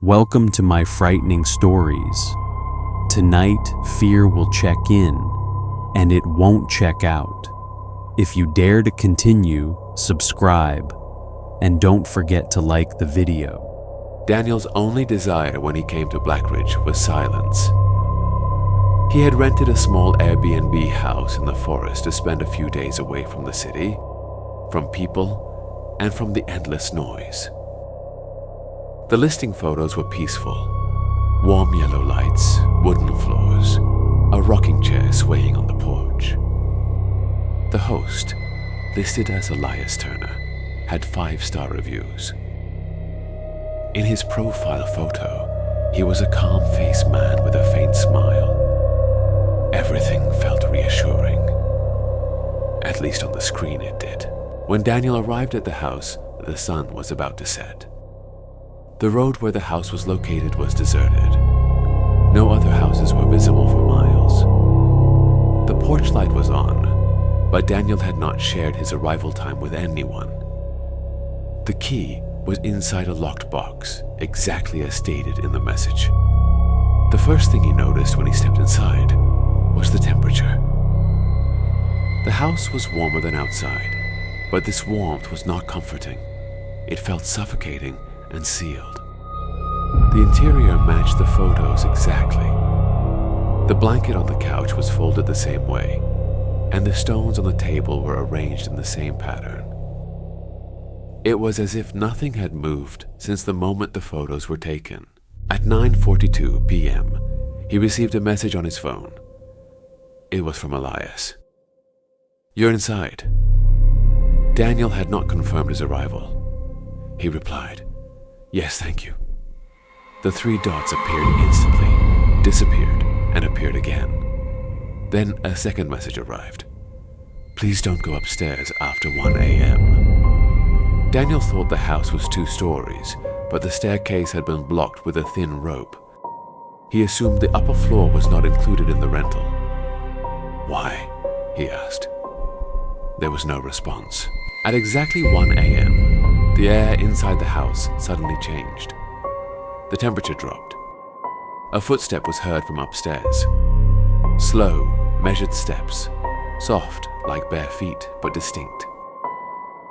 Welcome to my frightening stories. Tonight, fear will check in, and it won't check out. If you dare to continue, subscribe, and don't forget to like the video. Daniel's only desire when he came to Blackridge was silence. He had rented a small Airbnb house in the forest to spend a few days away from the city, from people, and from the endless noise. The listing photos were peaceful. Warm yellow lights, wooden floors, a rocking chair swaying on the porch. The host, listed as Elias Turner, had 5-star reviews. In his profile photo, he was a calm-faced man with a faint smile. Everything felt reassuring. At least on the screen it did. When Daniel arrived at the house, the sun was about to set. The road where the house was located was deserted. No other houses were visible for miles. The porch light was on, but Daniel had not shared his arrival time with anyone. The key was inside a locked box, exactly as stated in the message. The first thing he noticed when he stepped inside was the temperature. The house was warmer than outside, but this warmth was not comforting. It felt suffocating and sealed. The interior matched the photos exactly. The blanket on the couch was folded the same way, and the stones on the table were arranged in the same pattern. It was as if nothing had moved since the moment the photos were taken. At 9:42 p.m., he received a message on his phone. It was from Elias. "You're inside." Daniel had not confirmed his arrival. He replied, "Yes, thank you." The 3 dots appeared instantly, disappeared, and appeared again. Then a second message arrived. "Please don't go upstairs after 1 a.m. Daniel thought the house was 2 stories, but the staircase had been blocked with a thin rope. He assumed the upper floor was not included in the rental. "Why?" he asked. There was no response. At exactly 1 a.m., the air inside the house suddenly changed. The temperature dropped. A footstep was heard from upstairs. Slow, measured steps, soft like bare feet, but distinct.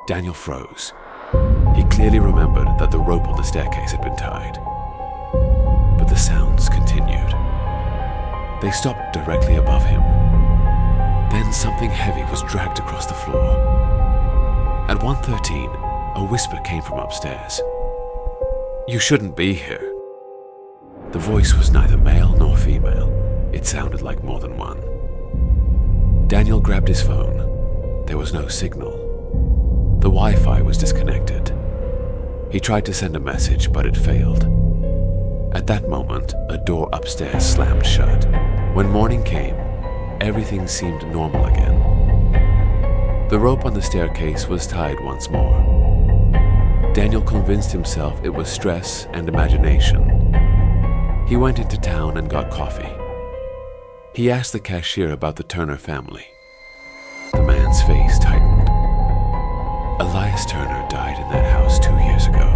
Daniel froze. He clearly remembered that the rope on the staircase had been tied. But the sounds continued. They stopped directly above him. Then something heavy was dragged across the floor. At 1:13, a whisper came from upstairs. "You shouldn't be here." The voice was neither male nor female. It sounded like more than one. Daniel grabbed his phone. There was no signal. The Wi-Fi was disconnected. He tried to send a message, but it failed. At that moment, a door upstairs slammed shut. When morning came, everything seemed normal again. The rope on the staircase was tied once more. Daniel convinced himself it was stress and imagination. He went into town and got coffee. He asked the cashier about the Turner family. The man's face tightened. "Elias Turner died in that house 2 years ago,"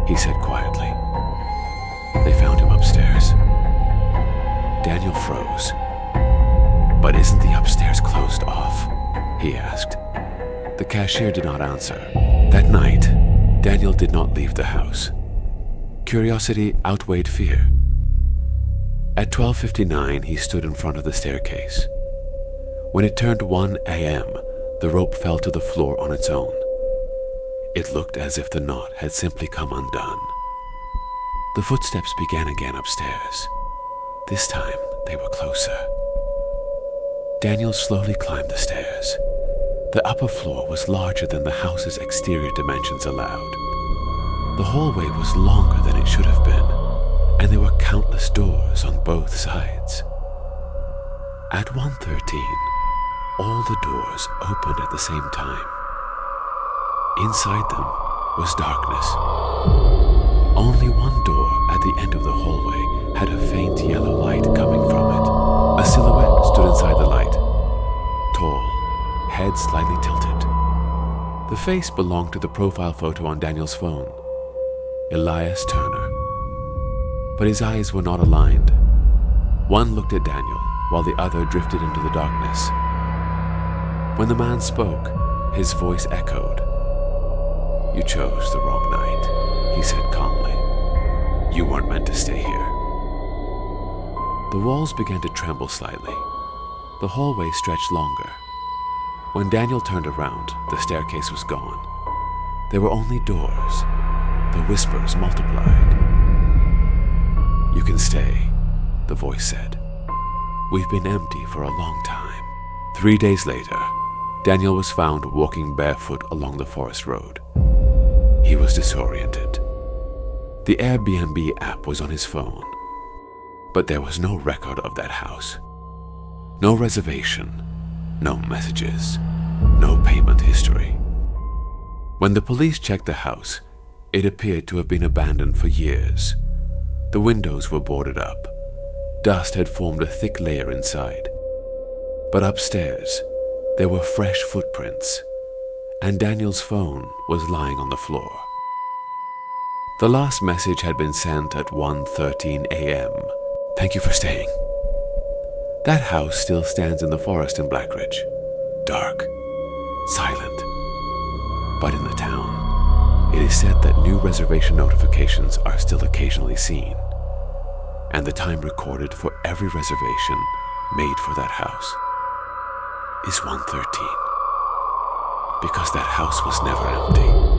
he said quietly. "They found him upstairs." Daniel froze. "But isn't the upstairs closed off?" he asked. The cashier did not answer. That night, Daniel did not leave the house. Curiosity outweighed fear. At 12:59, he stood in front of the staircase. When it turned 1 a.m., the rope fell to the floor on its own. It looked as if the knot had simply come undone. The footsteps began again upstairs. This time, they were closer. Daniel slowly climbed the stairs. The upper floor was larger than the house's exterior dimensions allowed. The hallway was longer than it should have been, and there were countless doors on both sides. At 1:13, all the doors opened at the same time. Inside them was darkness. Only one door at the end of the hallway had a faint yellow light coming from it. A silhouette stood inside the light, tall, head slightly tilted. The face belonged to the profile photo on Daniel's phone. Elias Turner. but his eyes were not aligned. One looked at Daniel, while the other drifted into the darkness. When the man spoke, his voice echoed. "You chose the wrong night," he said calmly. "You weren't meant to stay here." The walls began to tremble slightly. The hallway stretched longer. When Daniel turned around, the staircase was gone. There were only doors. The whispers multiplied. "You can stay," the voice said. "We've been empty for a long time." 3 days later, Daniel was found walking barefoot along the forest road. He was disoriented. The Airbnb app was on his phone, but there was no record of that house. No reservation, no messages, no payment history. When the police checked the house, it appeared to have been abandoned for years. The windows were boarded up. Dust had formed a thick layer inside. But upstairs, there were fresh footprints, and Daniel's phone was lying on the floor. The last message had been sent at 1:13 a.m. "Thank you for staying." That house still stands in the forest in Blackridge, dark, silent. But in the town, it is said that new reservation notifications are still occasionally seen, and the time recorded for every reservation made for that house is 1:13, because that house was never empty.